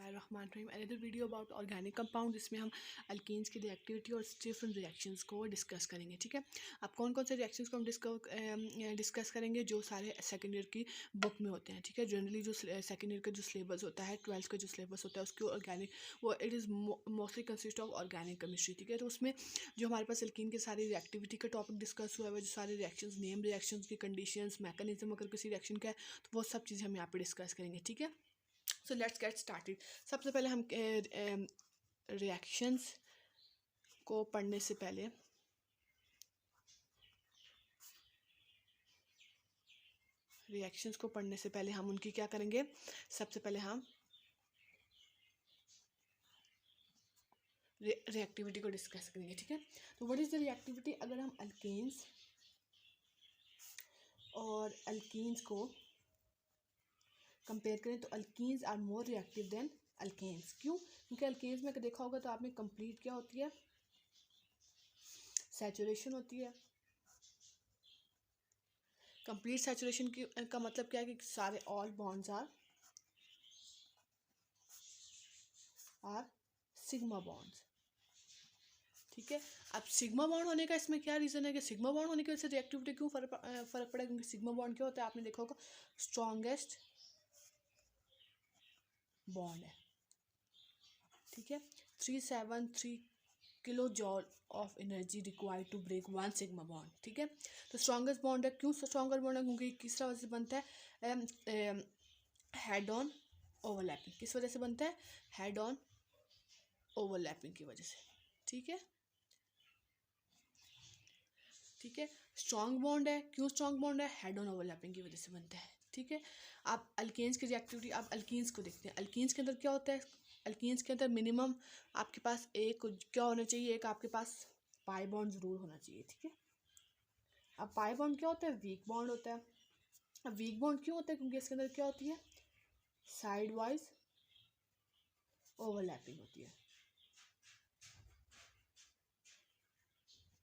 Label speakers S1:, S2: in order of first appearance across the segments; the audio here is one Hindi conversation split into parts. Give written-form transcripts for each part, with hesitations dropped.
S1: Bismillahirrahmanirrahim. Another video about organic compound, जिसमें हम अल्केन्स की रिएक्टिविटी और डिफरेंट रिएक्शंस को डिस्कस करेंगे. ठीक है, अब कौन कौन से रिएक्शंस को हम डिस्कस करेंगे जो सारे सेकेंड ईयर की बुक में होते हैं. ठीक है, जनरली जो सेकेंड ईयर का जो सिलेबस होता है, 12th का जो सिलेबस होता है, उसके ऑर्गेनिक वो it is mostly consist of organic chemistry. ठीक है, तो उसमें जो हमारे पास अल्कीन की सारी रिएक्टिविटी का टॉपिक डिस्कस हुआ है, जो सारे रिएक्शंस, नेम रिएक्शंस की कंडीशंस, मैकेनिज्म अगर किसी रिएक्शन का है तो वो सब चीज़ें हम यहाँ पे डिस्कस करेंगे. ठीक है, सो लेट्स गेट स्टार्टेड. सबसे पहले हम रिएक्शंस को पढ़ने से पहले हम उनकी क्या करेंगे, सबसे पहले हम रिएक्टिविटी को डिस्कस करेंगे. ठीक है, तो व्हाट इज़ द रिएक्टिविटी. अगर हम अल्केन्स और अल्कीन्स को कंपेयर करें तो alkenes are more reactive than alkanes. क्यों? क्योंकि अल्केन्स में देखा होगा तो आपने कंप्लीट क्या होती है, सैचुरेशन होती है. कंप्लीट सैचुरेशन की का मतलब क्या है कि सारे all bonds are sigma bonds. ठीक है, अब सिग्मा बॉन्ड होने का इसमें क्या रीज़न है कि सिग्मा बॉन्ड होने की वजह से रिएक्टिविटी क्यों फ़र्क पड़ा, क्योंकि सिग्मा बॉन्ड क्या होता है, आपने देखा होगा स्ट्रॉन्गेस्ट बॉन्ड है. ठीक है, 373 kilo joule of energy required to break one sigma bond. ठीक है, तो स्ट्रॉन्गेस्ट बॉन्ड है. क्यों स्ट्रॉन्गर बॉन्ड है? क्योंकि किस वजह से बनता है, हेड ऑन ओवरलैपिंग. किस वजह से बनता है? हेड ऑन ओवरलैपिंग की वजह से. ठीक है, ठीक है, स्ट्रॉन्ग बॉन्ड है. क्यों स्ट्रॉन्ग बॉन्ड है? हेड ऑन ओवरलैपिंग की वजह से बनता है. ठीक है, आप अल्केन्स की रिएक्टिविटी, आप अल्कीन्स को देखते हैं. अल्कीन्स के अंदर क्या होता है? अल्कीन्स के अंदर मिनिमम आपके पास एक क्या होना चाहिए, एक आपके पास पाई बॉन्ड ज़रूर होना चाहिए. ठीक है, अब पाई बॉन्ड क्या होता है? वीक बॉन्ड होता है. अब वीक बॉन्ड क्यों होता है? क्योंकि इसके अंदर क्या होती है, साइड वाइज ओवरलैपिंग होती है.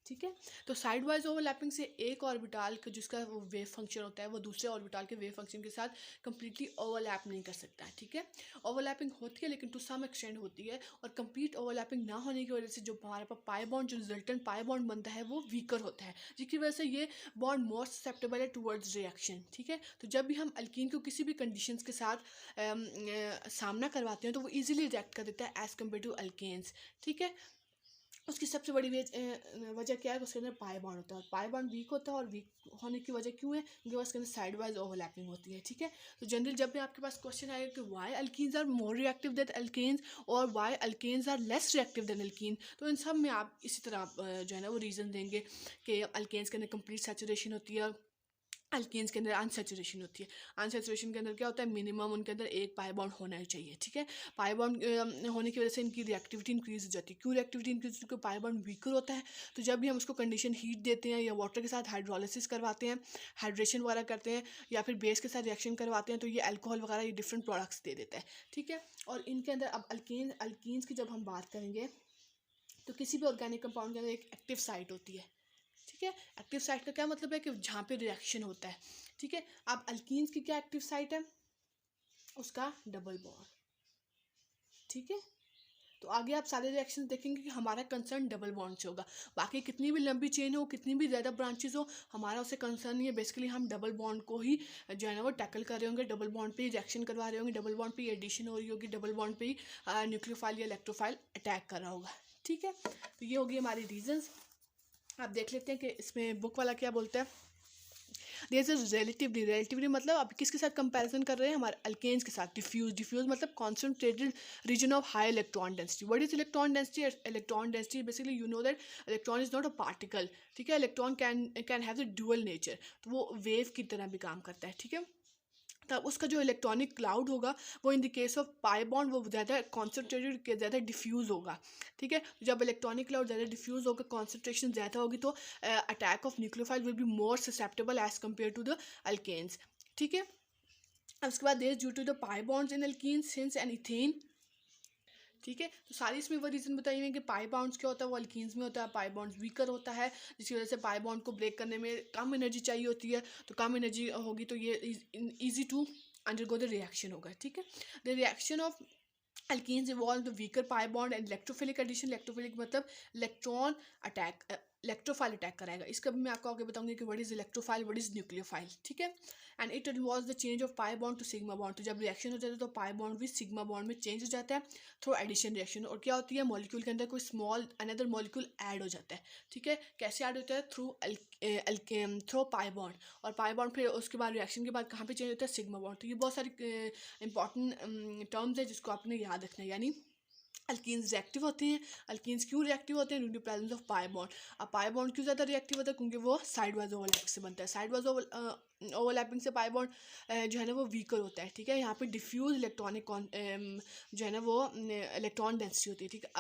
S1: ठीक है, तो साइड वाइज ओवरलैपिंग से एक ऑर्बिटल का जिसका वो वेव फंक्शन होता है वो दूसरे ऑर्बिटल के वेव फंक्शन के साथ कंप्लीटली ओवरलैप नहीं कर सकता है. ठीक है, ओवरलैपिंग होती है लेकिन टू सम एक्सटेंड होती है, और कंप्लीट ओवरलैपिंग ना होने की वजह से जो हमारे पास पाई बॉन्ड, जो रिजल्टेंट पाई बॉन्ड बनता है वो वीकर होता है, जिसकी वजह से ये बॉन्ड मोर ससेप्टेबल है टुवर्ड्स रिएक्शन. ठीक है, तो जब भी हम अल्कीन को किसी भी कंडीशंस के साथ सामना करवाते हैं तो वो ईजिली रिएक्ट कर देता है एज कम्पेयर टू अल्केन्स. ठीक है, उसकी सबसे बड़ी वजह क्या है? उसके अंदर पाई बॉन्ड होता है, और पाई बॉन्ड वीक होता है, और वीक होने की वजह क्यों है? क्योंकि उसके अंदर साइड वाइज ओवरलैपिंग होती है. ठीक है, तो जनरल जब भी आपके पास क्वेश्चन आएगा कि why alkenes are more reactive than alkanes और why alkanes are less reactive than alkene, तो इन सब में आप इसी तरह जो है ना वो रीज़न देंगे कि अल्केन्स के अंदर कंप्लीट सैचुरेशन होती है, अल्कीन्स के अंदर अनसेचुरेशन होती है. अनसेचुरेशन के अंदर क्या होता है, मिनिमम उनके अंदर एक पाई बॉन्ड होना चाहिए. ठीक है, पाई बॉन्ड होने की वजह से इनकी रिएक्टिविटी इंक्रीज हो जाती है. क्यों रिएक्टिविटी इंक्रीज? क्योंकि पाई बॉन्ड वीकर होता है. तो जब भी हम उसको कंडीशन हीट देते हैं या वाटर के साथ हाइड्रोलिसिस करवाते हैं, हाइड्रेशन वगैरह करते हैं, या फिर बेस के साथ रिएक्शन करवाते हैं, तो ये अल्कोहल वगैरह ये डिफरेंट प्रोडक्ट्स दे देता है. ठीक है, और इनके अंदर अब अल्कीन्स की जब हम बात करेंगे तो किसी भी ऑर्गेनिक कंपाउंड के अंदर एक एक्टिव साइट होती है. ठीक है, एक्टिव साइट का क्या मतलब है कि जहाँ पे रिएक्शन होता है. ठीक है, अब अल्कीन्स की क्या एक्टिव साइट है? उसका डबल बॉन्ड. ठीक है, तो आगे आप सारे रिएक्शन देखेंगे कि हमारा कंसर्न डबल बॉन्ड से होगा. बाकी कितनी भी लंबी चेन हो, कितनी भी ज़्यादा ब्रांचेस हो, हमारा उससे कंसर्न नहीं है. बेसिकली हम डबल बॉन्ड को ही जो है ना वो टैकल कर रहे होंगे, डबल बॉन्ड पे ही रिएक्शन करवा रहे होंगे, डबल बॉन्ड पे ही एडिशन हो रही होगी, डबल बॉन्ड पे ही न्यूक्लियोफाइल या इलेक्ट्रोफाइल अटैक कर रहा होगा. ठीक है, तो ये होगी हमारी रीजंस. आप देख लेते हैं कि इसमें बुक वाला क्या बोलता है. देयर इज रिलेटिवली मतलब आप किसके साथ कंपैरिजन कर रहे हैं? हमारे अल्केन्स के साथ. डिफ्यूज मतलब concentrated region of high electron density. What is electron density? Electron density basically you know that electron is not a particle. ठीक है, electron can have the dual nature, तो वो वेव की तरह भी काम करता है. ठीक है, तब उसका जो इलेक्ट्रॉनिक क्लाउड होगा वो in the case of pi bond वो ज़्यादा कॉन्सेंट्रेटेड, ज़्यादा डिफ्यूज़ होगा. ठीक है, जब इलेक्ट्रॉनिक क्लाउड ज़्यादा डिफ्यूज़ होगा, कॉन्सेंट्रेशन ज़्यादा होगी, तो attack of nucleophile will be more susceptible as compare to the alkanes. ठीक है, अब उसके बाद there due to the pi bonds in alkenes since and ethane. ठीक है, तो सारी इसमें वो रीज़न बताई हुई है कि पाई बॉन्ड्स क्या होता है, वो अल्कीन्स में होता है. पाई बॉन्ड्स वीकर होता है, जिसकी वजह से पाई बॉन्ड को ब्रेक करने में कम एनर्जी चाहिए होती है. तो कम एनर्जी होगी तो ये easy to undergo the reaction होगा. ठीक है, the reaction of Alkenes evolve the weaker pi bond and electrophilic addition. Electrophilic मतलब इलेक्ट्रॉन अटैक, इलेक्ट्रोफाइल अटैक कराएगा. इसका भी मैं आपको आगे बताऊंगी कि what is electrophile, what is nucleophile. ठीक है. And it involves the change of pi bond to sigma bond. तो जब रिएक्शन हो जाता है तो पाई बॉन्ड भी सिग्मा बॉन्ड में चेंज हो जाता है थ्रू एडिशन रिएक्शन. और क्या होती है, मॉलिक्यूल के अंदर कोई स्मॉल अनदर मॉलिक्यूल ऐड हो जाता है. ठीक है. कैसे ऐड होता है, थ्रू पाई बॉन्ड. और पाई बॉन्ड फिर उसके बाद रिएक्शन के बाद कहाँ पे चेंज होता है, सिग्मा बॉन्ड. तो ये बहुत सारी इंपॉर्टेंट टर्म्स है जिसको आपने याद रखना है. यानी अल्कीन्स रिएक्टिव होते हैं. अल्कीन्स क्यों रिएक्टिव होते हैं, due to presence of pi bond. अब पाई बॉन्ड क्यों ज़्यादा रिएक्टिव होता है, क्योंकि वो साइड वाइज ओवरलैपिंग से बनता है. साइड वाइज ओवरलैपिंग से पाई बॉन्ड जो है ना वो वीकर होता है. ठीक है. यहाँ पे डिफ्यूज इलेक्ट्रॉनिक जो है ना वो इलेक्ट्रॉन डेंसिटी होती है. ठीक है.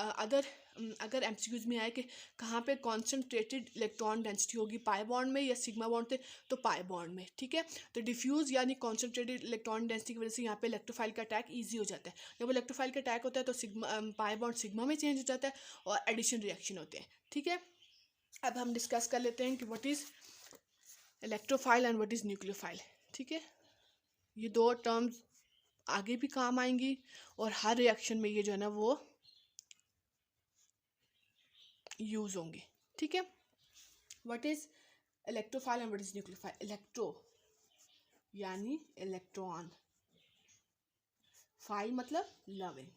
S1: अगर एमसीक्यूज में आए कि कहाँ पे कॉन्सेंट्रेटेड इलेक्ट्रॉन डेंसिटी होगी, पाई बॉन्ड में या सिग्मा बॉन्ड से, तो पाई बॉन्ड में. ठीक है. तो डिफ्यूज यानी कॉन्सेंट्रेटेड इलेक्ट्रॉन डेंसिटी की वजह से यहाँ पे इलेक्ट्रोफाइल का अटैक ईजी हो जाता है. जब इलेक्ट्रोफाइल का अटैक होता है तो सिग्मा पाई बॉन्ड सिग्मा में चेंज हो जाता है और एडिशन रिएक्शन होते हैं. ठीक है. अब हम डिस्कस कर लेते हैं कि what is electrophile and what is nucleophile. ठीक है. ये दो टर्म्स आगे भी काम आएंगी और हर रिएक्शन में ये जो है ना वो यूज होंगे. ठीक है. What is electrophile and what is nucleophile. Electro यानी इलेक्ट्रॉन, फाइल मतलब लविंग,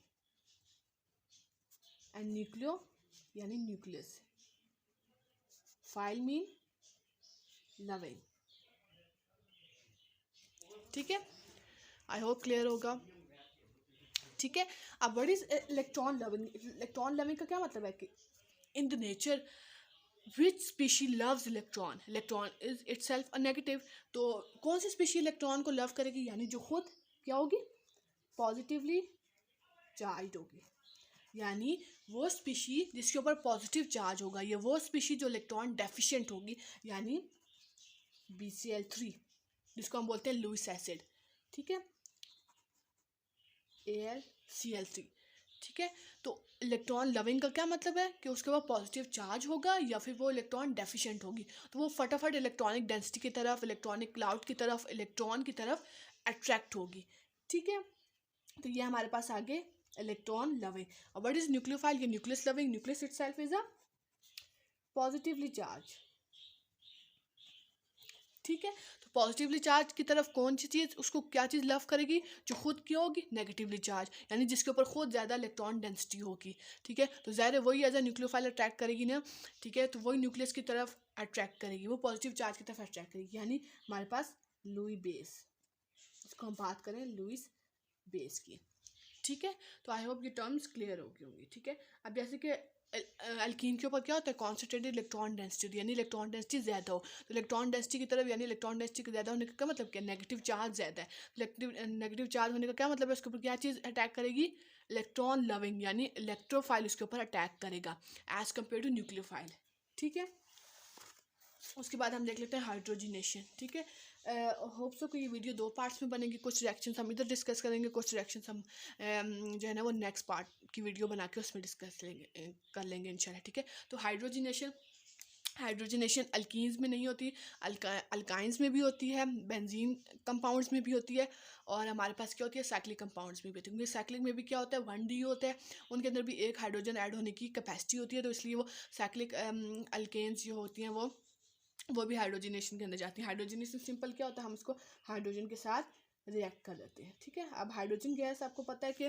S1: एंड न्यूक्लियो यानी न्यूक्लियस. File mean loving. ठीक है. आई होप क्लियर होगा. ठीक है. अब what is electron loving. Electron loving का क्या मतलब है कि in the nature which species loves electron. Electron is itself a negative. तो कौन सी स्पीशी इलेक्ट्रॉन को लव करेगी, यानी जो खुद क्या होगी, पॉजिटिवली चार्ज होगी. यानी वो स्पीशी जिसके ऊपर पॉजिटिव चार्ज होगा, ये वो स्पीशी जो इलेक्ट्रॉन डेफिशिएंट होगी, यानी BCl3 जिसको हम बोलते हैं लुईस एसिड. ठीक है. AlCl3. ठीक है. तो इलेक्ट्रॉन लविंग का क्या मतलब है कि उसके पास पॉजिटिव चार्ज होगा या फिर वो इलेक्ट्रॉन डेफिशिएंट होगी. तो वो फटाफट इलेक्ट्रॉनिक डेंसिटी की तरफ, इलेक्ट्रॉनिक क्लाउड की तरफ, इलेक्ट्रॉन की तरफ अट्रैक्ट होगी. ठीक है. तो ये हमारे पास आगे इलेक्ट्रॉन लविंग. और व्हाट इज न्यूक्लियोफाइल, ये nucleus loving. Nucleus itself is a positively charge. ठीक है. तो पॉजिटिवली चार्ज की तरफ कौन सी चीज़, उसको क्या चीज़ लव करेगी, जो खुद की होगी नेगेटिवली चार्ज, यानी जिसके ऊपर खुद ज़्यादा इलेक्ट्रॉन डेंसिटी होगी. ठीक है. तो ज़ाहिर है वही एज अ न्यूक्लियोफाइल अट्रैक्ट करेगी ना. ठीक है. तो वही न्यूक्लियस की तरफ अट्रैक्ट करेगी, वो पॉजिटिव चार्ज की तरफ अट्रैक्ट करेगी. यानी हमारे पास लुई बेस, इसको हम बात करें लुईस बेस की. ठीक है. तो आई होप ये टर्म्स क्लियर होगी. ठीक है. अब जैसे कि अल्कीन के ऊपर क्या होता है, कॉन्सेंट्रेटेड इलेक्ट्रॉन डेंसिटी, यानी इलेक्ट्रॉन डेंसिटी ज़्यादा हो. तो इलेक्ट्रॉन डेंसिटी की तरफ, यानी इलेक्ट्रॉन डेंसिटी ज़्यादा होने का क्या मतलब, क्या नेगेटिव चार्ज ज़्यादा है. नेगेटिव चार्ज होने का क्या मतलब है, उसके ऊपर क्या चीज़ अटैक करेगी, इलेक्ट्रॉन लविंग यानी इलेक्ट्रोफाइल उसके ऊपर अटैक करेगा एज कम्पेयर टू न्यूक्लियोफाइल. ठीक है. उसके बाद हम देख लेते हैं हाइड्रोजिनेशन. ठीक है. होप सो कि ये वीडियो दो पार्ट्स में बनेगी. कुछ रिएक्शंस हम इधर डिस्कस करेंगे, कुछ रिएक्शंस हम जो है ना वो नेक्स्ट पार्ट की वीडियो बना के उसमें डिस्कस कर लेंगे इंशाल्लाह. ठीक है. तो हाइड्रोजिनेशन अल्कीन्स में नहीं होती, अल्काइंस में भी होती है, बेंजीन कंपाउंड्स में भी होती है, और हमारे पास क्या होती है, साइक्लिक कंपाउंड्स में भी होती है. क्योंकि साइक्लिक में भी क्या होता है, 1D होता है, उनके अंदर भी एक हाइड्रोजन ऐड होने की कैपेसिटी होती है. तो इसलिए वो साइक्लिक अल्केन्स जो होती हैं वो भी हाइड्रोजिनेशन के अंदर जाती हैं. हाइड्रोजिनेशन सिंपल क्या होता है, हम इसको हाइड्रोजन के साथ रिएक्ट कर देते हैं. ठीक है. अब हाइड्रोजन गैस आपको पता है कि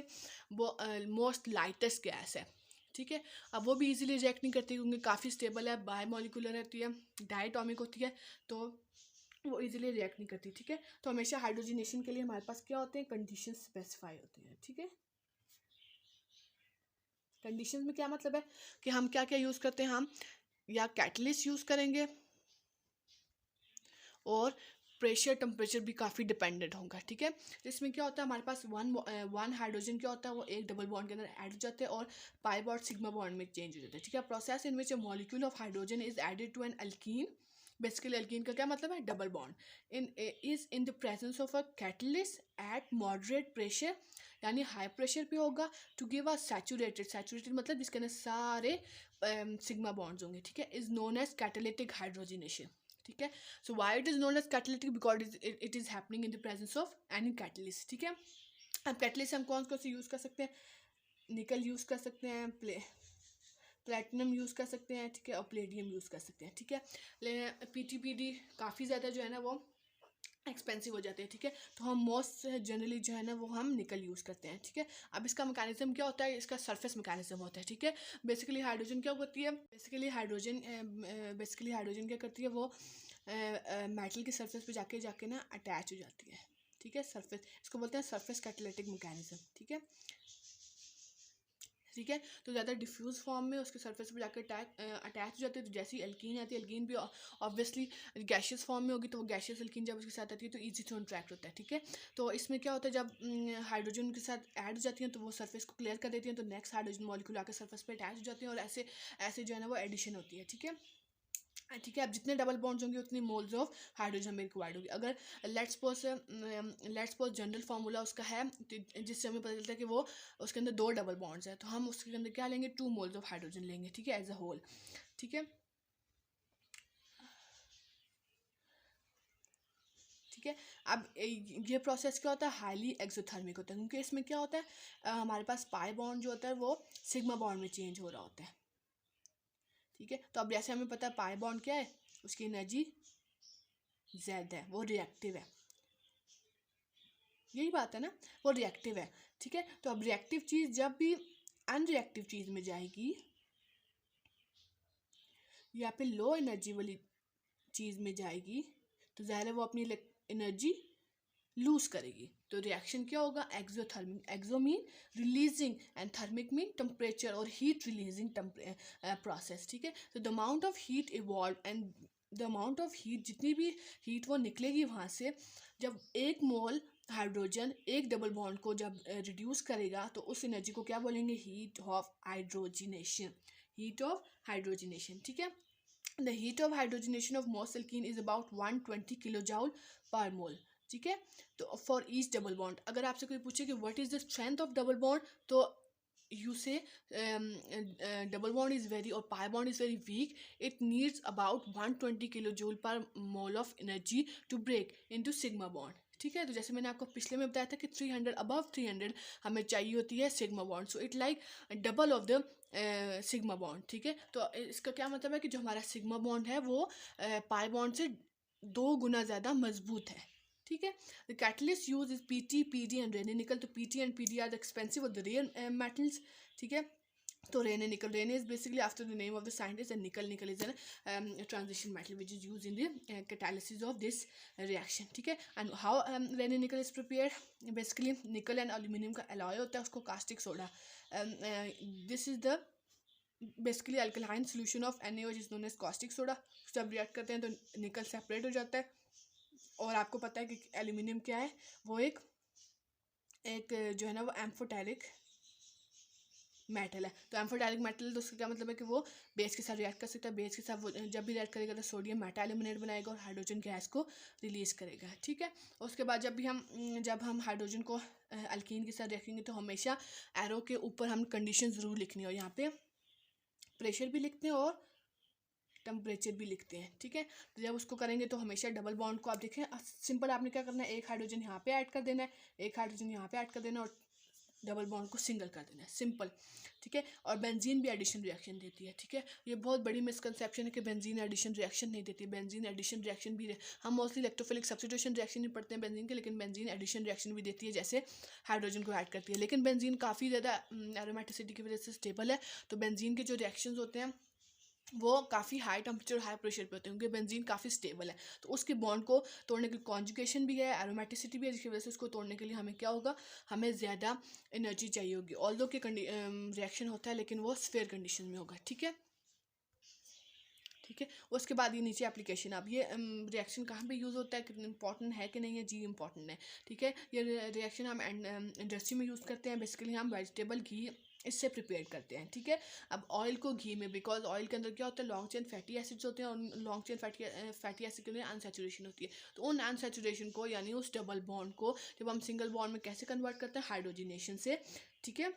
S1: वो मोस्ट लाइटेस्ट गैस है. ठीक है. अब वो भी इजीली रिएक्ट नहीं करती क्योंकि काफ़ी स्टेबल है, बायोमोलिकुलर रहती है, डायटोमिक होती है, तो वो इजीली रिएक्ट नहीं करती. ठीक है. तो हमेशा हाइड्रोजिनेशन के लिए हमारे पास क्या होते हैं, कंडीशन स्पेसिफाई होते हैं. ठीक है. कंडीशन में क्या मतलब है कि हम क्या क्या यूज़ करते हैं, हम या कैटलिस्ट यूज़ करेंगे, और प्रेशर टेम्परेचर भी काफ़ी डिपेंडेंट होगा. ठीक है. इसमें क्या होता है, हमारे पास वन हाइड्रोजन क्या होता है, वो एक डबल बॉन्ड के अंदर ऐड हो जाते हैं और पाई बॉन्ड सिग्मा बॉन्ड में चेंज हो जाते हैं. ठीक है. Process in which a molecule of hydrogen is added to an alkene. Basically alkene का क्या मतलब है, double bond in the presence of a catalyst at moderate pressure, यानी हाई प्रेशर पे होगा, टू गिव अ सैचुरेटेड मतलब जिसके अंदर सारे सिग्मा बॉन्ड्स होंगे. ठीक है. Is known as catalytic hydrogenation. ठीक है. So why it is known as catalytic, because it is happening in the presence of any catalyst. ठीक है. अब कैटलिस्ट हम कौन कौन से यूज़ कर सकते हैं, निकल यूज़ कर सकते हैं, प्लेटिनम यूज़ कर सकते हैं, ठीक है, और प्लेडियम यूज़ कर सकते हैं, ठीक है। PTPD काफ़ी ज़्यादा जो है ना वो एक्सपेंसिव हो जाते हैं, ठीक है। तो हम मोस्ट जनरली जो है ना वो हम निकल यूज़ करते हैं, ठीक है। अब इसका मैकेनिज्म क्या होता है, इसका सरफेस मैकेनिज्म होता है, ठीक है। बेसिकली हाइड्रोजन क्या होती है, बेसिकली हाइड्रोजन क्या करती है, वो मेटल के सरफेस पे जाके जाके ना अटैच हो जाती है, ठीक है। सरफेस, इसको बोलते हैं सरफेस कैटालिटिक मैकेनिज्म, ठीक है, ठीक है। तो ज़्यादा डिफ्यूज़ फॉर्म में उसके सरफेस पर जाकर अटैच हो जाती है। तो जैसी एल्कीन आती है, एल्कीन भी ऑब्वियसली गैशियस फॉर्म में होगी, तो वो गैशियस एल्कीन जब उसके साथ आती है तो ईजी टू इंट्रैक्ट होता है, ठीक है। तो इसमें क्या होता है, जब हाइड्रोजन के साथ ऐड हो जाती हैं तो वो सरफेस को क्लियर कर देती हैं, तो नेक्स्ट हाइड्रोजन मॉलिक्यूल आकर सरफेस पर अटैच हो जाती हैं, और ऐसे ऐसे जो है ना वो एडिशन होती है, ठीक है, ठीक है। अब जितने डबल बॉन्ड्स होंगे उतनी मोल्स ऑफ हाइड्रोजन हमें रिक्वायर्ड होगी। अगर लेट्स सपोज जनरल फार्मूला उसका है, जिससे हमें पता चलता है कि वो उसके अंदर 2 डबल बॉन्ड्स हैं, तो हम उसके अंदर क्या लेंगे, 2 मोल्स ऑफ हाइड्रोजन लेंगे, ठीक है, एज अ होल, ठीक है, ठीक है। अब ये प्रोसेस क्या होता है, हाईली एक्सोथर्मिक होता है, क्योंकि इसमें क्या होता है, हमारे पास पाई बॉन्ड जो होता है वो सिग्मा बॉन्ड में चेंज हो रहा होता है, ठीक है। तो अब जैसे हमें पता है पाई बॉन्ड क्या है, उसकी एनर्जी Z है, वो रिएक्टिव है, यही बात है ना, वो रिएक्टिव है, ठीक है। तो अब रिएक्टिव चीज़ जब भी अनरिएक्टिव चीज़ में जाएगी या फिर लो एनर्जी वाली चीज़ में जाएगी, तो ज़ाहिर है वो अपनी एनर्जी लूज करेगी। तो रिएक्शन क्या होगा, exothermic, exo mean releasing and thermic mean temperature और हीट रिलीजिंग प्रोसेस, ठीक है। तो the amount of heat evolve and the amount of heat, जितनी भी हीट वो निकलेगी वहाँ से, जब 1 मोल हाइड्रोजन एक डबल बॉन्ड को जब रिड्यूस करेगा तो उस एनर्जी को क्या बोलेंगे, heat of hydrogenation, heat of hydrogenation, ठीक है। The heat of hydrogenation of most alkene is about 120 kilo joule per mole, ठीक है। तो फॉर ईच डबल बॉन्ड, अगर आपसे कोई पूछे कि what is the strength of double bond, तो you say double bond is very, or pi bond is very weak, it needs about 120 kilojoule per mole of energy to break into sigma bond, ठीक है। तो जैसे मैंने आपको पिछले में बताया था कि 300 अबव 300 हमें चाहिए होती है sigma bond, so it like double of the sigma bond, ठीक है। तो इसका क्या मतलब है कि जो हमारा सिग्मा बॉन्ड है वो पाई बॉन्ड से 2 गुना ज़्यादा मजबूत है, ठीक है। The catalyst use is PT, PD and Raney nickel. तो PT and PD are the expensive और द रेयर मेटल्स, ठीक है। तो Raney nickel, Raney is basically after the name of the scientist, and nickel is an transition metal which is use in the catalysis of this reaction, ठीक है। And how Raney nickel is prepared, basically nickel and aluminium का अलॉय होता है, उसको caustic soda, this is the basically alkaline solution of NaO is known as caustic soda. जब रिएक्ट करते हैं तो निकल सेपरेट हो जाता है, और आपको पता है कि एल्यूमिनियम क्या है, वो एक जो है ना वो एम्फोटेरिक मेटल है। तो एम्फोटेरिक मेटल, तो उसका क्या मतलब है कि वो बेस के साथ रिएक्ट कर सकता है, बेस के साथ वो जब भी रिएक्ट करेगा तो सोडियम मेटा एल्यूमिनेट बनाएगा और हाइड्रोजन गैस को रिलीज़ करेगा, ठीक है। उसके बाद जब हम हाइड्रोजन को अल्कीन के साथ रखेंगे तो हमेशा एरो के ऊपर हम कंडीशन ज़रूर लिखनी, और यहाँ पे प्रेशर भी लिखते हैं और टेम्परेचर भी लिखते हैं, ठीक है। तो जब उसको करेंगे तो हमेशा डबल बॉन्ड को आप देखें, सिंपल आपने क्या करना है, एक हाइड्रोजन यहाँ पे ऐड कर देना है, एक हाइड्रोजन यहाँ पे ऐड कर देना है, और डबल बॉन्ड को सिंगल कर देना है, सिंपल, ठीक है। और बेंजीन भी एडिशन रिएक्शन देती है, ठीक है। ये बहुत बड़ी मिसकंसेप्शन है कि बेंजीन एडिशन रिएक्शन नहीं देती, बेंजीन एडिशन रिएक्शन भी, हम मोस्टली इलेक्ट्रोफिलिक सब्स्टिट्यूशन रिएक्शन ही पढ़ते हैं बेंजीन के, लेकिन बेंजीन एडिशन रिएक्शन भी देती है, जैसे हाइड्रोजन को ऐड करती है। लेकिन बेंजीन काफ़ी ज़्यादा एरोमेटिसिटी की वजह से स्टेबल है, तो बेंजीन के जो रिएक्शंस होते हैं वो काफ़ी हाई टेम्परेचर हाई प्रेशर पे होते हैं, क्योंकि बेंजीन काफ़ी स्टेबल है, तो उसके बॉन्ड को तोड़ने की कॉन्जुगेशन भी है, एरोमेटिसिटी भी है, जिसकी वजह से उसको तोड़ने के लिए हमें क्या होगा, हमें ज़्यादा एनर्जी चाहिए होगी। ऑल्दो के रिएक्शन होता है लेकिन वो स्फीयर कंडीशन में होगा, ठीक है, ठीक है। उसके बाद ये नीचे एप्लीकेशन, अब ये रिएक्शन कहाँ पे यूज़ होता है, कितना इंपॉर्टेंट है कि नहीं है, जी इंपॉर्टेंट है, ठीक है। ये रिएक्शन हम इंडस्ट्री में यूज़ करते हैं, बेसिकली हम वेजिटेबल घी इससे प्रिपेयर करते हैं, ठीक है। अब ऑयल को घी में, बिकॉज ऑयल के अंदर क्या होता है, लॉन्ग चेन फैटी एसिड्स होते हैं, और लॉन्ग चेन फैटी एसिड के अंदर अनसैचुरेशन होती है, तो उन अनसैचुरेशन को यानी उस डबल बॉन्ड को जब हम सिंगल बॉन्ड में कैसे कन्वर्ट करते हैं, हाइड्रोजिनेशन से, ठीक है।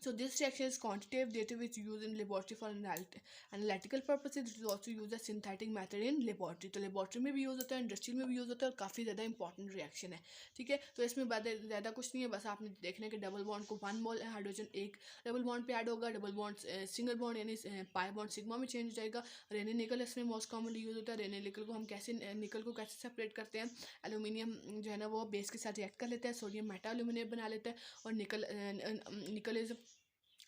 S1: So this reaction is quantitative data which used in laboratory for analytical purposes. It is also used as synthetic method in laboratory. तो laboratory में भी यूज़ होता है, इंडस्ट्री में भी यूज़ होता है और काफ़ी ज़्यादा इंपॉर्टेंट रिएक्शन है, ठीक है। तो इसमें ज़्यादा कुछ नहीं है, बस आपने देखना है कि डबल बॉन्ड को 1 मोल हाइड्रोजन एक डबल बॉन्ड पे ऐड होगा, डबल बॉन्ड सिंगल बॉन्ड यानी पाई बॉन्ड सिग्मा में चेंज हो जाएगा। रेने निकल इसमें मोस्ट कॉमनली यूज़ होता है। रेने निकल को हम कैसे निकल को कैसे सेपरेट करते हैं, एल्यूमिनियम जो है ना वो बेस के साथ रिएक्ट कर लेता है, सोडियम मेटा एल्यूमिनेट बना लेता है, और निकल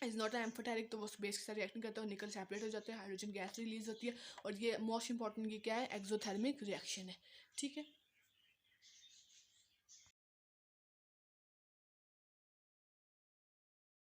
S1: इज़ नॉट एम्फोटेरिक, तो वो बेस के साथ रिएक्ट नहीं करता और निकल सेपरेट हो जाता है, हाइड्रोजन गैस रिलीज होती है। और ये मोस्ट इंपॉर्टेंट ये क्या है, एक्सोथर्मिक रिएक्शन है, ठीक है।